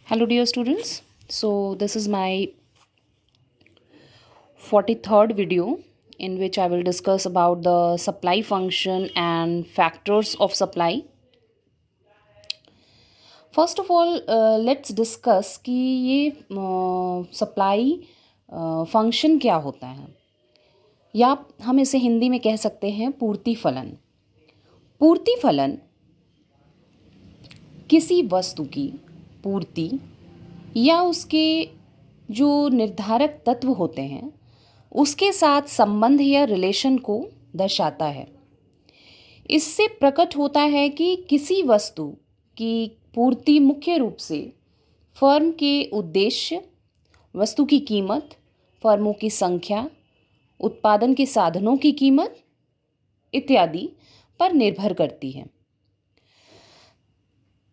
Hello, dear students. So, this is my 43rd video in which I will discuss about the supply function and factors of supply. First of all, let's discuss कि ये supply function क्या होता है, या हम इसे हिंदी में कह सकते हैं पूर्ति फलन। पूर्ति फलन किसी वस्तु की पूर्ति या उसके जो निर्धारक तत्व होते हैं उसके साथ संबंध या रिलेशन को दर्शाता है। इससे प्रकट होता है कि किसी वस्तु की पूर्ति मुख्य रूप से फर्म के उद्देश्य, वस्तु की कीमत, फर्मों की संख्या, उत्पादन के साधनों की कीमत इत्यादि पर निर्भर करती है।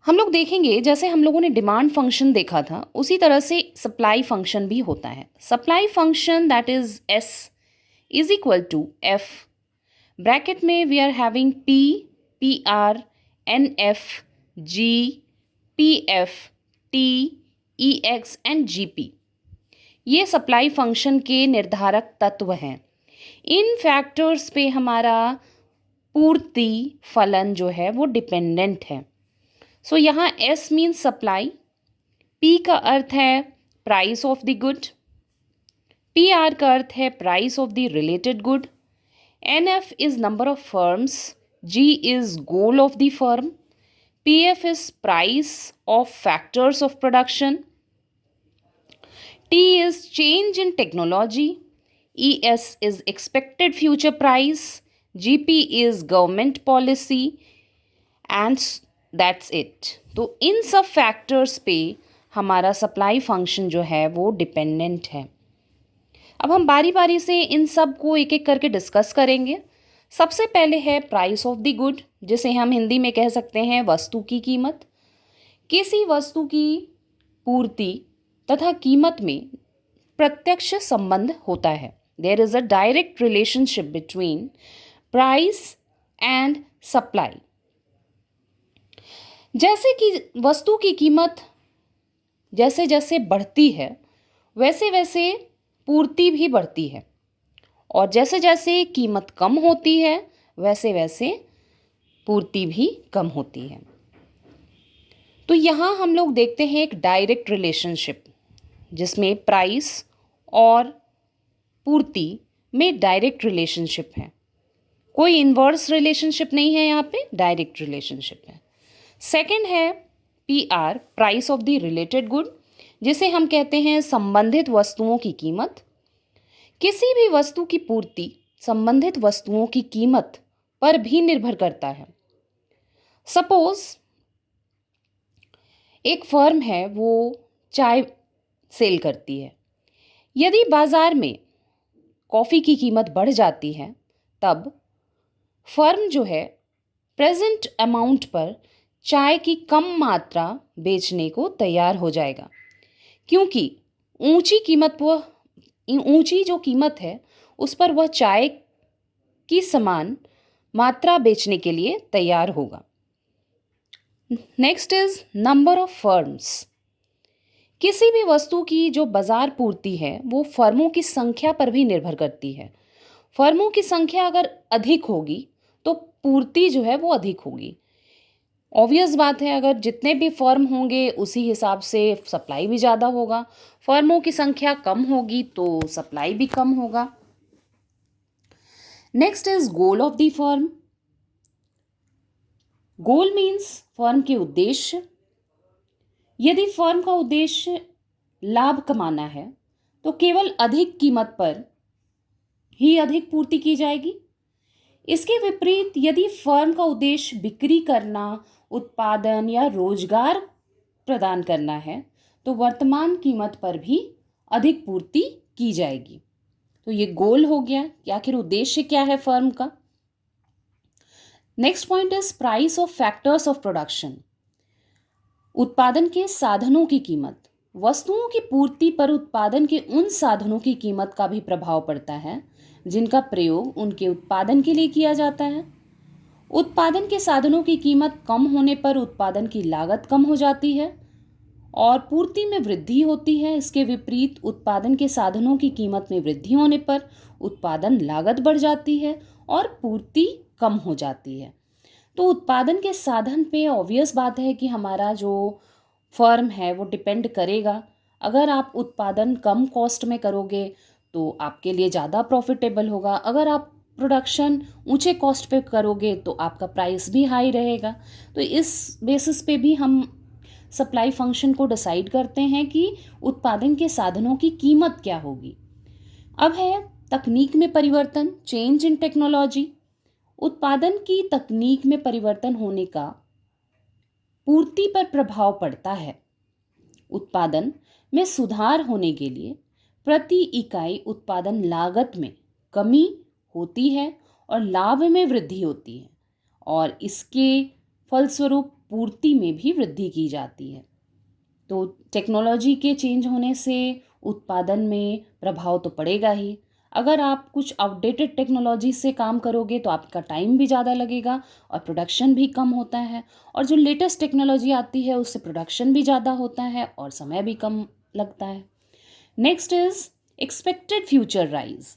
हम लोग देखेंगे, जैसे हम लोगों ने डिमांड फंक्शन देखा था उसी तरह से सप्लाई फंक्शन भी होता है। Supply function that is S is equal to F, bracket में we are having P, PR, NF, G, PF, T, EX and GP। ये सप्लाई फंक्शन के निर्धारक तत्व हैं। इन फैक्टर्स पे हमारा पूर्ति फलन जो है वो डिपेंडेंट है। सो यहाँ S मीन्स सप्लाई, P का अर्थ है price of the good, PR का अर्थ है price of the related good, NF is number of firms, G is goal of the firm, PF is price of factors of production, T is change in technology, ES is expected future price, GP is government policy and that's it. तो इन सब factors पे हमारा supply function जो है वो dependent है। अब हम बारी बारी से इन सब को एक एक करके डिस्कस करेंगे। सबसे पहले है प्राइस ऑफ द गुड, जिसे हम हिंदी में कह सकते हैं वस्तु की कीमत। किसी वस्तु की पूर्ति तथा कीमत में प्रत्यक्ष संबंध होता है। There is a direct relationship between price and supply. जैसे कि वस्तु की कीमत जैसे जैसे बढ़ती है वैसे वैसे पूर्ति भी बढ़ती है, और जैसे जैसे कीमत कम होती है वैसे वैसे पूर्ति भी कम होती है। तो यहाँ हम लोग देखते हैं एक डायरेक्ट रिलेशनशिप जिसमें प्राइस और पूर्ति में डायरेक्ट रिलेशनशिप है। कोई इन्वर्स रिलेशनशिप नहीं है, यहाँ पे डायरेक्ट रिलेशनशिप है। सेकंड है PR, price of the related good, जिसे हम कहते हैं संबंधित वस्तुओं की कीमत। किसी भी वस्तु की पूर्ति संबंधित वस्तुओं की कीमत पर भी निर्भर करता है। सपोज एक फर्म है, वो चाय सेल करती है। यदि बाजार में कॉफ़ी की कीमत बढ़ जाती है तब फर्म जो है प्रेजेंट अमाउंट पर चाय की कम मात्रा बेचने को तैयार हो जाएगा, क्योंकि ऊंची जो कीमत है उस पर वह चाय की समान मात्रा बेचने के लिए तैयार होगा। Next is number of firms. किसी भी वस्तु की जो बाजार पूर्ति है वो फर्मों की संख्या पर भी निर्भर करती है। फर्मों की संख्या अगर अधिक होगी तो पूर्ति जो है वो अधिक होगी। ऑब्वियस बात है, अगर जितने भी फर्म होंगे उसी हिसाब से सप्लाई भी ज़्यादा होगा। फर्मों की संख्या कम होगी तो सप्लाई भी कम होगा। Next is goal of the firm. Goal means firm के उद्देश्य। यदि फर्म का उद्देश्य लाभ कमाना है तो केवल अधिक कीमत पर ही अधिक पूर्ति की जाएगी। इसके विपरीत यदि फर्म का उद्देश्य बिक्री करना, उत्पादन या रोजगार प्रदान करना है तो वर्तमान कीमत पर भी अधिक पूर्ति की जाएगी। तो ये गोल हो गया कि आखिर उद्देश्य क्या है फर्म का। Next point is price of factors of production. उत्पादन के साधनों की कीमत। वस्तुओं की पूर्ति पर उत्पादन के उन साधनों की कीमत का भी प्रभाव पड़ता है जिनका प्रयोग उनके उत्पादन के लिए किया जाता है। उत्पादन के साधनों की कीमत कम होने पर उत्पादन की लागत कम हो जाती है और पूर्ति में वृद्धि होती है। इसके विपरीत उत्पादन के साधनों की कीमत में वृद्धि होने पर उत्पादन लागत बढ़ जाती है और पूर्ति कम हो जाती है। तो उत्पादन के साधन पे ऑब्वियस बात है कि हमारा जो फर्म है वो डिपेंड करेगा। अगर आप उत्पादन कम कॉस्ट में करोगे तो आपके लिए ज़्यादा प्रॉफिटेबल होगा। अगर आप प्रोडक्शन ऊंचे कॉस्ट पे करोगे तो आपका प्राइस भी हाई रहेगा। तो इस बेसिस पे भी हम सप्लाई फंक्शन को डिसाइड करते हैं कि उत्पादन के साधनों की कीमत क्या होगी। अब है तकनीक में परिवर्तन, चेंज इन टेक्नोलॉजी। उत्पादन की तकनीक में परिवर्तन होने का पूर्ति पर प्रभाव पड़ता है। उत्पादन में सुधार होने के लिए प्रति इकाई उत्पादन लागत में कमी होती है और लाभ में वृद्धि होती है और इसके फलस्वरूप पूर्ति में भी वृद्धि की जाती है। तो टेक्नोलॉजी के चेंज होने से उत्पादन में प्रभाव तो पड़ेगा ही। अगर आप कुछ आउटडेटेड टेक्नोलॉजी से काम करोगे तो आपका टाइम भी ज़्यादा लगेगा और प्रोडक्शन भी कम होता है, और जो लेटेस्ट टेक्नोलॉजी आती है उससे प्रोडक्शन भी ज़्यादा होता है और समय भी कम लगता है। Next is expected future rise.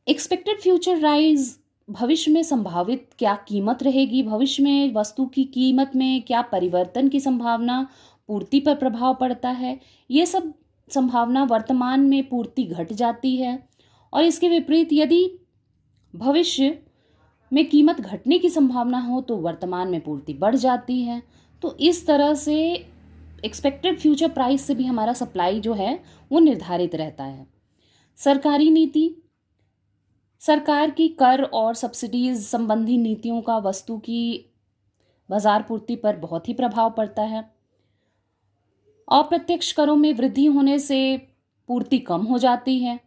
Expected future rise, भविष्य में संभावित क्या कीमत रहेगी, भविष्य में वस्तु की कीमत में क्या परिवर्तन की संभावना, पूर्ति पर प्रभाव पड़ता है। ये सब संभावना वर्तमान में पूर्ति घट जाती है और इसके विपरीत यदि भविष्य में कीमत घटने की संभावना हो तो वर्तमान में पूर्ति बढ़ जाती है। तो इस तरह से एक्सपेक्टेड फ्यूचर प्राइस से भी हमारा सप्लाई जो है वो निर्धारित रहता है। सरकारी नीति, सरकार की कर और सब्सिडीज संबंधी नीतियों का वस्तु की बाजार पूर्ति पर बहुत ही प्रभाव पड़ता है। अप्रत्यक्ष करों में वृद्धि होने से पूर्ति कम हो जाती है।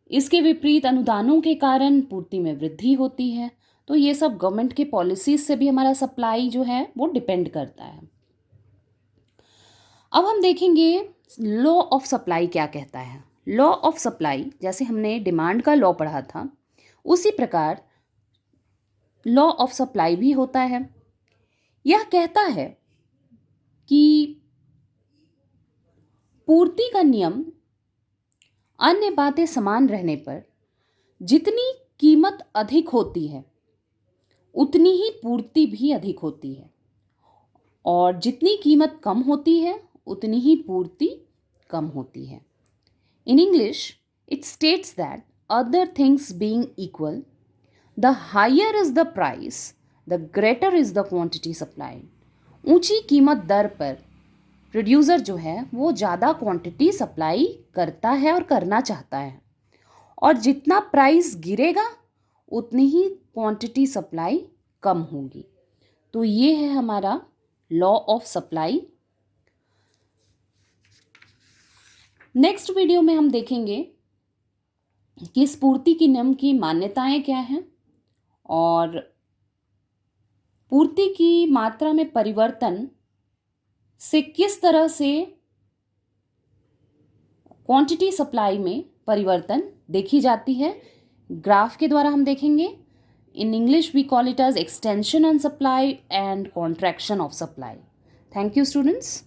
इसके विपरीत अनुदानों के कारण पूर्ति में वृद्धि होती है। तो ये सब गवर्नमेंट के पॉलिसीज से भी हमारा सप्लाई जो है वो डिपेंड करता है। अब हम देखेंगे लॉ ऑफ सप्लाई क्या कहता है। लॉ ऑफ सप्लाई, जैसे हमने डिमांड का लॉ पढ़ा था उसी प्रकार लॉ ऑफ सप्लाई भी होता है। यह कहता है कि पूर्ति का नियम अन्य बातें समान रहने पर जितनी कीमत अधिक होती है उतनी ही पूर्ति भी अधिक होती है और जितनी कीमत कम होती है उतनी ही पूर्ति कम होती है। In English, it states that other things being equal, the higher is the price, the greater is the quantity supplied. ऊंची कीमत दर पर प्रोड्यूसर जो है वो ज़्यादा क्वांटिटी सप्लाई करता है और करना चाहता है, और जितना प्राइस गिरेगा उतनी ही क्वांटिटी सप्लाई कम होगी। तो ये है हमारा law of supply. Next video में हम देखेंगे कि इस पूर्ति की नियम की मान्यताएं क्या हैं और पूर्ति की मात्रा में परिवर्तन से किस तरह से क्वांटिटी सप्लाई में परिवर्तन देखी जाती है। ग्राफ के द्वारा हम देखेंगे। In English we call it as extension on supply and contraction of supply. Thank you students.